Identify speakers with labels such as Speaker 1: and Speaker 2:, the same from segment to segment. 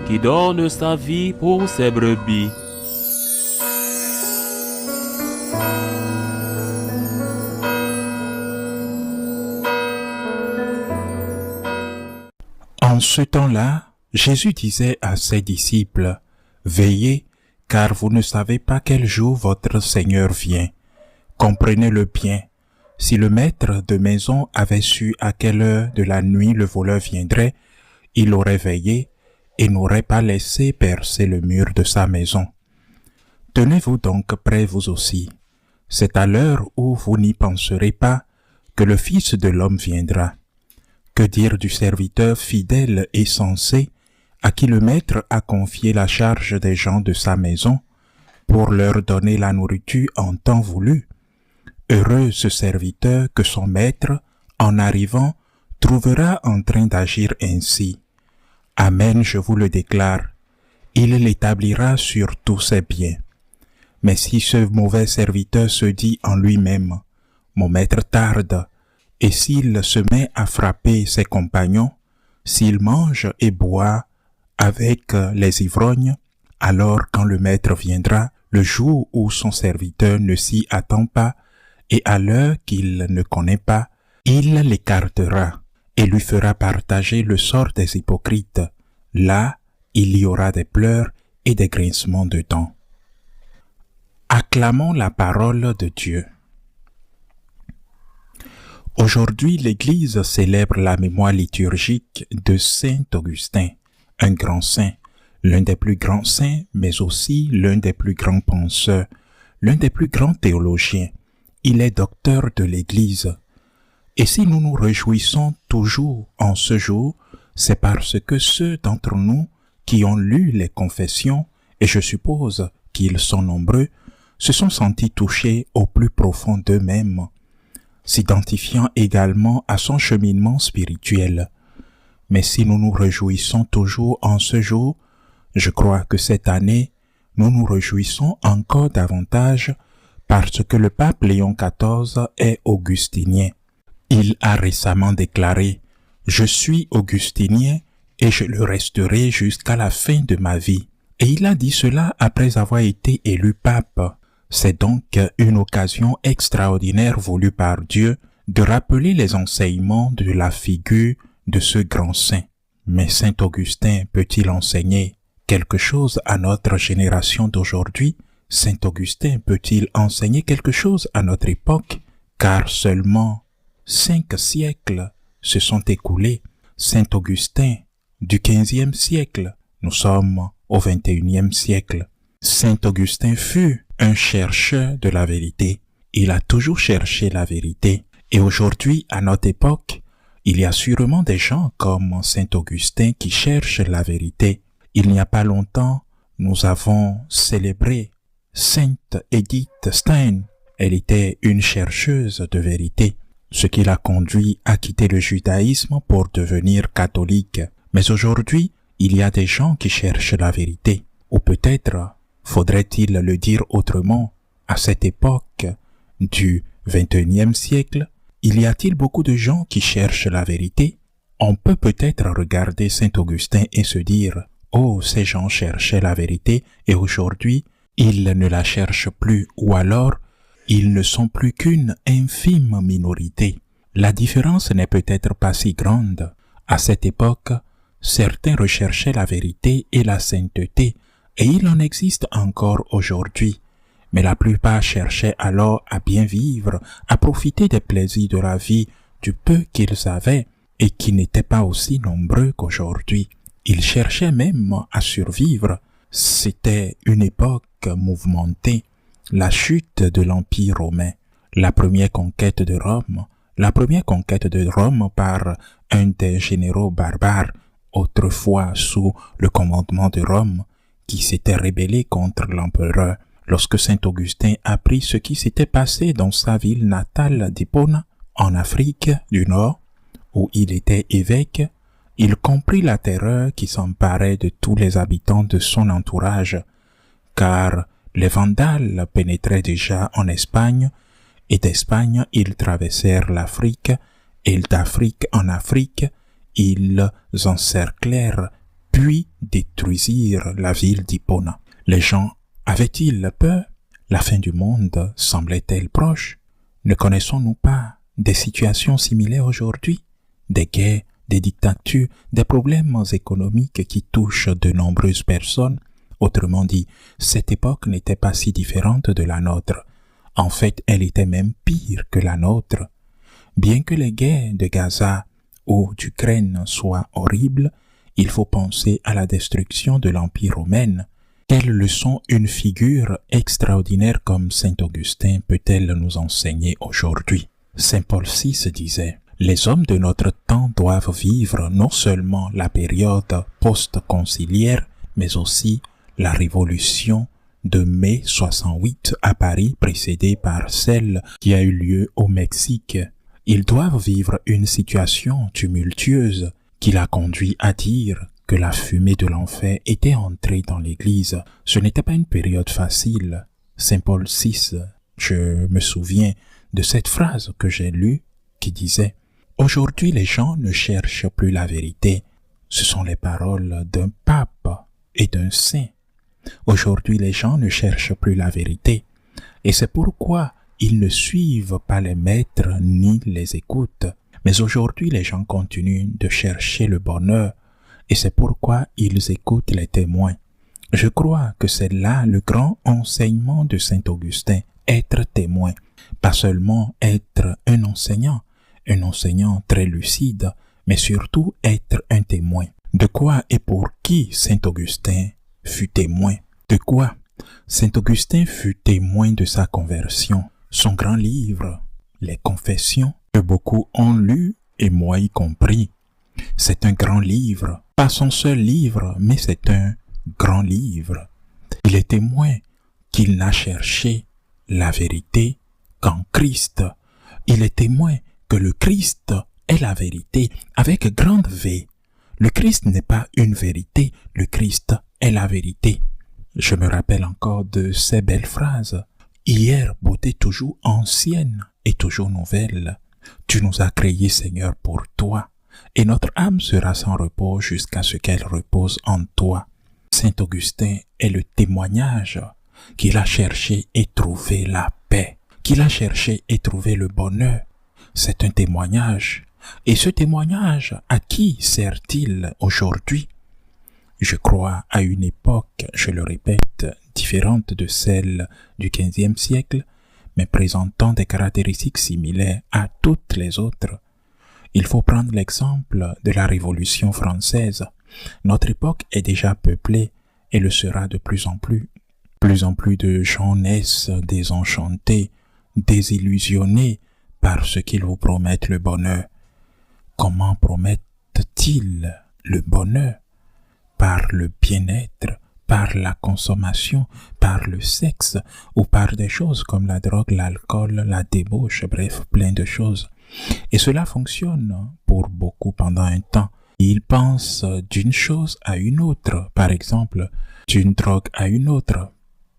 Speaker 1: qui donne sa vie pour ses brebis.
Speaker 2: En ce temps-là, Jésus disait à ses disciples, « Veillez, car vous ne savez pas quel jour votre Seigneur vient. Comprenez-le bien. Si le maître de maison avait su à quelle heure de la nuit le voleur viendrait, il aurait veillé et n'aurait pas laissé percer le mur de sa maison. Tenez-vous donc prêts vous aussi. C'est à l'heure où vous n'y penserez pas que le Fils de l'homme viendra. Que dire du serviteur fidèle et sensé à qui le maître a confié la charge des gens de sa maison pour leur donner la nourriture en temps voulu? Heureux ce serviteur que son maître, en arrivant, trouvera en train d'agir ainsi. Amen, je vous le déclare, il l'établira sur tous ses biens. Mais si ce mauvais serviteur se dit en lui-même, « Mon maître tarde », et s'il se met à frapper ses compagnons, s'il mange et boit avec les ivrognes, alors quand le maître viendra, le jour où son serviteur ne s'y attend pas, et à l'heure qu'il ne connaît pas, il l'écartera et lui fera partager le sort des hypocrites. Là, il y aura des pleurs et des grincements de dents. Acclamons la parole de Dieu. Aujourd'hui, l'Église célèbre la mémoire liturgique de Saint Augustin, un grand saint, l'un des plus grands saints, mais aussi l'un des plus grands penseurs, l'un des plus grands théologiens. Il est docteur de l'Église. Et si nous nous réjouissons toujours en ce jour, c'est parce que ceux d'entre nous qui ont lu les confessions, et je suppose qu'ils sont nombreux, se sont sentis touchés au plus profond d'eux-mêmes, s'identifiant également à son cheminement spirituel. Mais si nous nous réjouissons toujours en ce jour, je crois que cette année, nous nous réjouissons encore davantage parce que le pape Léon XIV est augustinien. Il a récemment déclaré « Je suis augustinien et je le resterai jusqu'à la fin de ma vie ». Et il a dit cela après avoir été élu pape. C'est donc une occasion extraordinaire voulue par Dieu de rappeler les enseignements de la figure de ce grand saint. Mais Saint Augustin peut-il enseigner quelque chose à notre génération d'aujourd'hui? Saint Augustin peut-il enseigner quelque chose à notre époque? Car seulement 5 siècles se sont écoulés. Saint Augustin du XVe siècle, nous sommes au XXIe siècle. Saint Augustin fut un chercheur de la vérité. Il a toujours cherché la vérité. Et aujourd'hui, à notre époque, il y a sûrement des gens comme Saint Augustin qui cherchent la vérité. Il n'y a pas longtemps, nous avons célébré Sainte Edith Stein. Elle était une chercheuse de vérité, ce qui l'a conduit à quitter le judaïsme pour devenir catholique. Mais aujourd'hui, il y a des gens qui cherchent la vérité. Ou peut-être faudrait-il le dire autrement, à cette époque du XXIe siècle, il y a-t-il beaucoup de gens qui cherchent la vérité? On peut peut-être regarder Saint Augustin et se dire « Oh, ces gens cherchaient la vérité et aujourd'hui, ils ne la cherchent plus ou alors ils ne sont plus qu'une infime minorité. » La différence n'est peut-être pas si grande. À cette époque, certains recherchaient la vérité et la sainteté, et il en existe encore aujourd'hui. Mais la plupart cherchaient alors à bien vivre, à profiter des plaisirs de la vie, du peu qu'ils avaient, et qui n'étaient pas aussi nombreux qu'aujourd'hui. Ils cherchaient même à survivre. C'était une époque mouvementée. La chute de l'Empire romain, la première conquête de Rome par un des généraux barbares, autrefois sous le commandement de Rome, qui s'était rébellé contre l'empereur. Lorsque saint Augustin apprit ce qui s'était passé dans sa ville natale d'Hippone, en Afrique du Nord, où il était évêque, il comprit la terreur qui s'emparait de tous les habitants de son entourage, car les Vandales pénétraient déjà en Espagne, et d'Espagne ils traversèrent l'Afrique, et d'Afrique en Afrique, ils encerclèrent puis détruisirent la ville d'Hippona. Les gens avaient-ils peur? La fin du monde semblait-elle proche? Ne connaissons-nous pas des situations similaires aujourd'hui? Des guerres, des dictatures, des problèmes économiques qui touchent de nombreuses personnes? Autrement dit, cette époque n'était pas si différente de la nôtre. En fait, elle était même pire que la nôtre. Bien que les guerres de Gaza ou d'Ukraine soient horribles, il faut penser à la destruction de l'Empire romain. Quelle leçon une figure extraordinaire comme Saint Augustin peut-elle nous enseigner aujourd'hui? Saint Paul VI disait: « Les hommes de notre temps doivent vivre non seulement la période post-conciliaire, mais aussi la révolution de mai 68 à Paris, précédée par celle qui a eu lieu au Mexique. Ils doivent vivre une situation tumultueuse qui l'a conduit à dire que la fumée de l'enfer était entrée dans l'Église. Ce n'était pas une période facile. Saint Paul VI, je me souviens de cette phrase que j'ai lue qui disait: « Aujourd'hui, les gens ne cherchent plus la vérité. Ce sont les paroles d'un pape et d'un saint. Aujourd'hui, les gens ne cherchent plus la vérité. Et c'est pourquoi ils ne suivent pas les maîtres ni les écoutent. Mais aujourd'hui, les gens continuent de chercher le bonheur. Et c'est pourquoi ils écoutent les témoins. » Je crois que c'est là le grand enseignement de Saint Augustin, être témoin. Pas seulement être un enseignant très lucide, mais surtout être un témoin. De quoi et pour qui Saint Augustin fut témoin? De quoi? Saint Augustin fut témoin de sa conversion. Son grand livre, les Confessions, que beaucoup ont lu et moi y compris. C'est un grand livre, pas son seul livre, mais c'est un grand livre. Il est témoin qu'il n'a cherché la vérité qu'en Christ. Il est témoin que le Christ est la vérité avec grande V. Le Christ n'est pas une vérité, le Christ est la vérité. Je me rappelle encore de ces belles phrases. Hier, beauté toujours ancienne et toujours nouvelle. Tu nous as créés, Seigneur, pour toi, et notre âme sera sans repos jusqu'à ce qu'elle repose en toi. Saint Augustin est le témoignage qu'il a cherché et trouvé la paix, qu'il a cherché et trouvé le bonheur. C'est un témoignage. Et ce témoignage, à qui sert-il aujourd'hui? Je crois à une époque, je le répète, différente de celle du XVe siècle, mais présentant des caractéristiques similaires à toutes les autres. Il faut prendre l'exemple de la Révolution française. Notre époque est déjà peuplée et le sera de plus en plus. Plus en plus de gens naissent désenchantés, désillusionnés par ce qu'ils vous promettent le bonheur. Comment promettent-ils le bonheur? Par le bien-être, par la consommation, par le sexe ou par des choses comme la drogue, l'alcool, la débauche, bref, plein de choses. Et cela fonctionne pour beaucoup pendant un temps. Ils pensent d'une chose à une autre, par exemple, d'une drogue à une autre,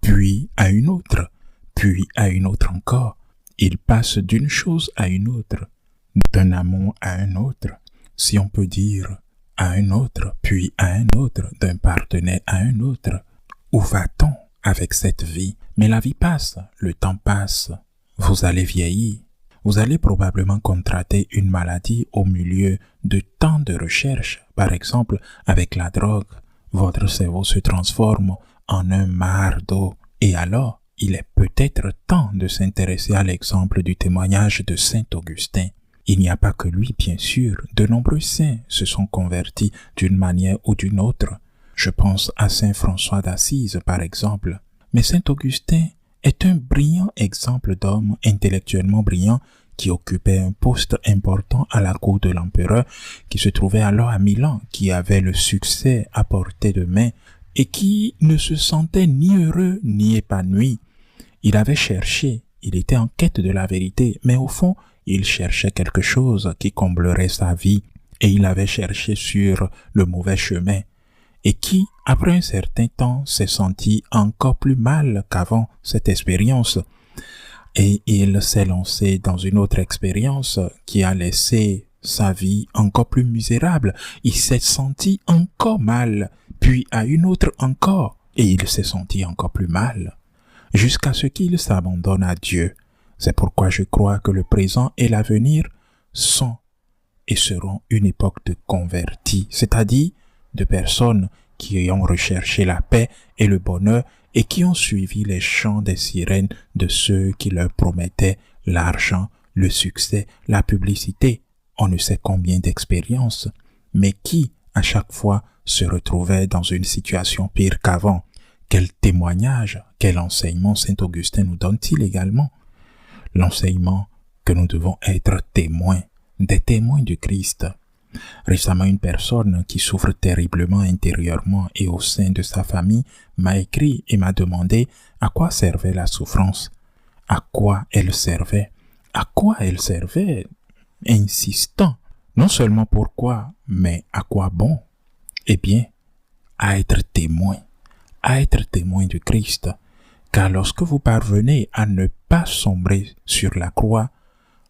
Speaker 2: puis à une autre, puis à une autre encore. Ils passent d'une chose à une autre, d'un amour à un autre, si on peut dire, à un autre, puis à un autre, d'un partenaire à un autre. Où va-t-on avec cette vie? Mais la vie passe, le temps passe, vous allez vieillir, vous allez probablement contracter une maladie au milieu de tant de recherches. Par exemple, avec la drogue, votre cerveau se transforme en un mar d'eau. Et alors, il est peut-être temps de s'intéresser à l'exemple du témoignage de Saint Augustin. Il n'y a pas que lui, bien sûr. De nombreux saints se sont convertis d'une manière ou d'une autre. Je pense à Saint François d'Assise, par exemple. Mais Saint Augustin est un brillant exemple d'homme intellectuellement brillant qui occupait un poste important à la cour de l'empereur, qui se trouvait alors à Milan, qui avait le succès à portée de main et qui ne se sentait ni heureux ni épanoui. Il avait cherché, il était en quête de la vérité, mais au fond, il cherchait quelque chose qui comblerait sa vie et il avait cherché sur le mauvais chemin et qui, après un certain temps, s'est senti encore plus mal qu'avant cette expérience et il s'est lancé dans une autre expérience qui a laissé sa vie encore plus misérable. Il s'est senti encore mal, puis à une autre encore, et il s'est senti encore plus mal, jusqu'à ce qu'il s'abandonne à Dieu. C'est pourquoi je crois que le présent et l'avenir sont et seront une époque de convertis, c'est-à-dire de personnes qui ont recherché la paix et le bonheur et qui ont suivi les chants des sirènes de ceux qui leur promettaient l'argent, le succès, la publicité, on ne sait combien d'expériences, mais qui, à chaque fois, se retrouvaient dans une situation pire qu'avant. Quel témoignage, quel enseignement Saint-Augustin nous donne-t-il également? L'enseignement que nous devons être témoins, des témoins du Christ. Récemment, une personne qui souffre terriblement intérieurement et au sein de sa famille m'a écrit et m'a demandé à quoi servait la souffrance, à quoi elle servait, insistant, non seulement pourquoi, mais à quoi bon? Eh bien, à être témoin du Christ, car lorsque vous parvenez à ne pas sombrer sur la croix,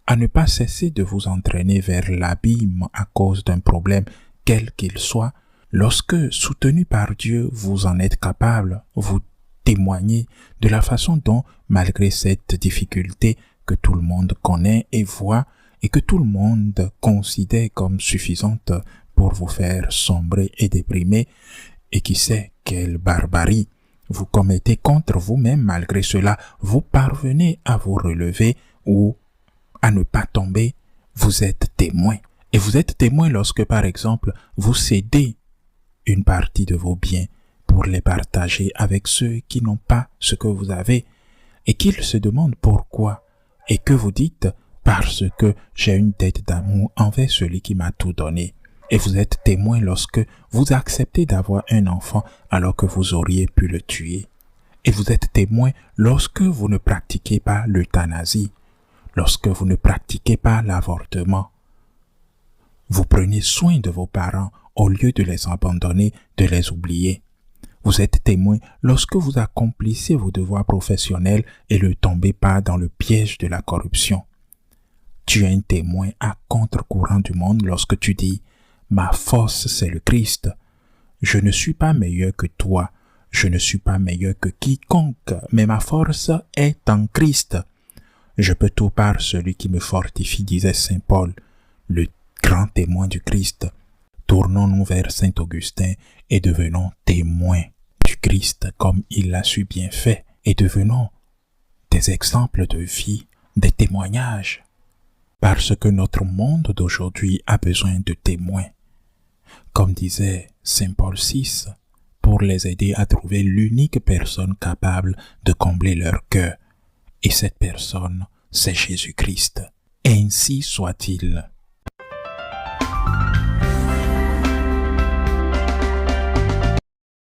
Speaker 2: à ne pas cesser de vous entraîner vers l'abîme à cause d'un problème quel qu'il soit, lorsque, soutenu par Dieu, vous en êtes capable, vous témoignez de la façon dont, malgré cette difficulté que tout le monde connaît et voit, et que tout le monde considère comme suffisante pour vous faire sombrer et déprimer, et qui sait quelle barbarie vous commettez contre vous-même, malgré cela, vous parvenez à vous relever ou à ne pas tomber, vous êtes témoin. Et vous êtes témoin lorsque, par exemple, vous cédez une partie de vos biens pour les partager avec ceux qui n'ont pas ce que vous avez et qu'ils se demandent pourquoi et que vous dites parce que j'ai une dette d'amour envers celui qui m'a tout donné. Et vous êtes témoin lorsque vous acceptez d'avoir un enfant alors que vous auriez pu le tuer. Et vous êtes témoin lorsque vous ne pratiquez pas l'euthanasie, lorsque vous ne pratiquez pas l'avortement. Vous prenez soin de vos parents au lieu de les abandonner, de les oublier. Vous êtes témoin lorsque vous accomplissez vos devoirs professionnels et ne tombez pas dans le piège de la corruption. Tu es un témoin à contre-courant du monde lorsque tu dis « Ma force, c'est le Christ. Je ne suis pas meilleur que toi. Je ne suis pas meilleur que quiconque, mais ma force est en Christ. Je peux tout par celui qui me fortifie, disait saint Paul, le grand témoin du Christ. Tournons-nous vers saint Augustin et devenons témoins du Christ comme il l'a su bien fait et devenons des exemples de vie, des témoignages. Parce que notre monde d'aujourd'hui a besoin de témoins. Comme disait saint Paul VI, pour les aider à trouver l'unique personne capable de combler leur cœur. Et cette personne, c'est Jésus-Christ. Ainsi soit-il.